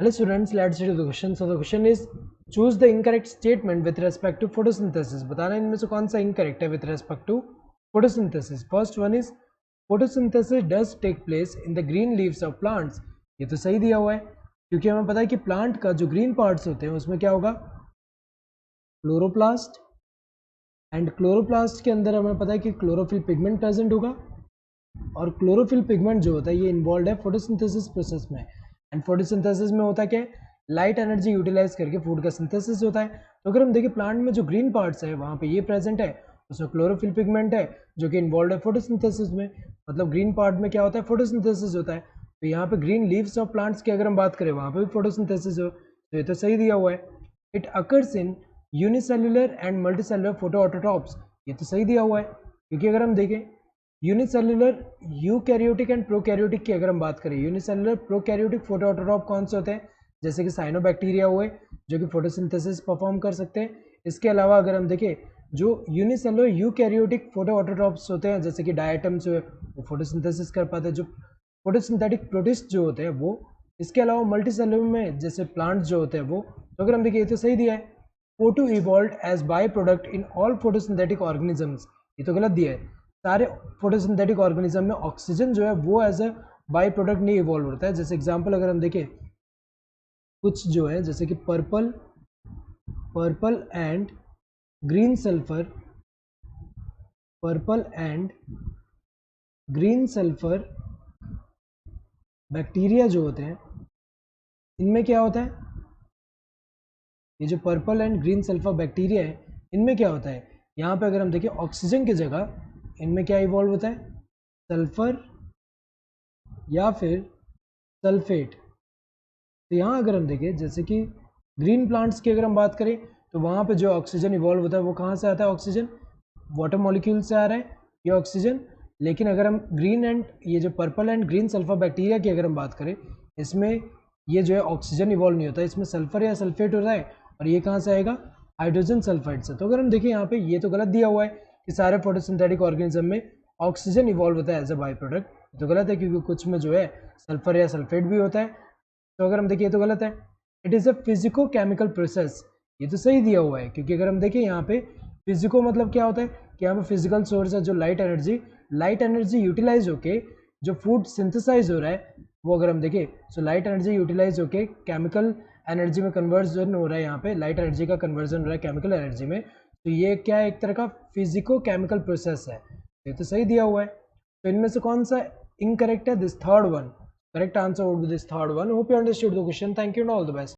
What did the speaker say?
Hello students, let's see the question. So the question is choose the incorrect statement with respect to photosynthesis. बताना इनमें से कौन सा incorrect है with respect to photosynthesis. First one is photosynthesis does take place in the green leaves of plants. ये तो सही दिया हुआ है क्योंकि हमें पता है कि प्लांट का जो ग्रीन पार्ट्स होते हैं उसमें क्या होगा, क्लोरोप्लास्ट, एंड क्लोरोप्लास्ट के अंदर हमें पता है कि क्लोरोफिल पिगमेंट प्रेजेंट होगा और क्लोरोफिल पिगमेंट जो होता है ये इन्वॉल्व है फोटोसिंथेसिस प्रोसेस में। एंड फोटोसिंथेसिस में होता है क्या, लाइट एनर्जी यूटिलाइज करके फूड का सिंथेसिस होता है। तो अगर हम देखें प्लांट में जो ग्रीन पार्ट्स है वहाँ पे ये प्रेजेंट है, उसमें क्लोरोफिल पिगमेंट है जो कि इन्वॉल्व है फोटोसिंथेसिस में। मतलब ग्रीन पार्ट में क्या होता है, फोटोसिंथेसिस होता है। तो यहाँ पे ग्रीन लीव्स ऑफ प्लांट्स की अगर हम बात करें वहाँ पे भी फोटोसिंथेसिस हो, तो ये तो सही दिया हुआ है। It occurs in unicellular and multicellular photoautotrophs, ये तो सही दिया हुआ है क्योंकि अगर हम देखें यूनिसेल्युलर यूकैरियोटिक एंड प्रोकैरियोटिक की अगर हम बात करें, यूनिसेल्युलर प्रोकैरियोटिक फोटोऑटोट्रॉप कौन से होते हैं, जैसे कि साइनोबैक्टीरिया हुए जो कि फोटोसिंथेसिस परफॉर्म कर सकते हैं। इसके अलावा अगर हम देखें जो यूनिसेल्युलर यूकैरियोटिक फोटोऑटोट्रॉप्स होते हैं जैसे कि डायटम्स हुए वो फोटोसिंथेसिस कर पाते हैं, जो फोटोसिंथेटिक प्रोटिस्ट जो होते हैं वो। इसके अलावा मल्टीसेल्युलर में जैसे प्लांट्स जो होते हैं वो। तो अगर हम देखें ये तो सही दिया है, photo evolve as byproduct in all photosynthetic organisms, ये तो गलत दिया है। सारे फोटोसिंथेटिक ऑर्गेनिज्म में ऑक्सीजन जो है वो एज अ बाई प्रोडक्ट नहीं इवॉल्व होता है। जैसे एग्जांपल अगर हम देखें कुछ जो है जैसे कि purple and green sulphur, purple and green sulphur bacteria जो होते हैं इनमें क्या होता है, ये जो purple and green sulphur bacteria है इनमें क्या होता है, यहाँ पे अगर हम देखें ऑक्सीजन की जगह इनमें क्या इवॉल्व होता है, सल्फर या फिर सल्फेट। तो यहाँ अगर हम देखें जैसे कि ग्रीन प्लांट्स की अगर हम बात करें तो वहाँ पे जो ऑक्सीजन इवॉल्व होता है वो कहाँ से आता है, ऑक्सीजन वाटर मॉलिक्यूल से आ रहा है ये ऑक्सीजन। लेकिन अगर हम ग्रीन एंड ये जो purple and green sulphur bacteria की अगर हम बात करें इसमें ये जो है ऑक्सीजन इवॉल्व नहीं होता है, इसमें सल्फर या सल्फेट होता है और ये कहाँ से आएगा, हाइड्रोजन सल्फाइड से। तो अगर हम देखें यहाँ पे ये तो गलत दिया हुआ है कि सारे फोटोसिंथेटिक ऑर्गेनिज्म में ऑक्सीजन इवॉल्व होता है एज अ बाई प्रोडक्ट, तो गलत है क्योंकि कुछ में जो है सल्फर या सल्फेट भी होता है। तो अगर हम देखिए तो गलत है, it is a physico chemical process, ये तो सही दिया हुआ है क्योंकि अगर हम देखें यहाँ पे फिजिको मतलब क्या होता है कि यहाँ पे फिजिकल सोर्स है जो लाइट एनर्जी यूटिलाइज होके जो फूड सिंथेसाइज हो रहा है वो अगर हम देखें सो लाइट एनर्जी यूटिलाइज होके केमिकल एनर्जी में कन्वर्जन हो रहा है, यहाँ पे लाइट एनर्जी का कन्वर्जन हो रहा है केमिकल एनर्जी में। तो ये क्या है, एक तरह का फिजिको केमिकल प्रोसेस है, ये तो सही दिया हुआ है। तो इनमें से कौन सा इनकरेक्ट है, this third one. Correct answer would be this third one. Hope you understood the question. Thank you and all the best.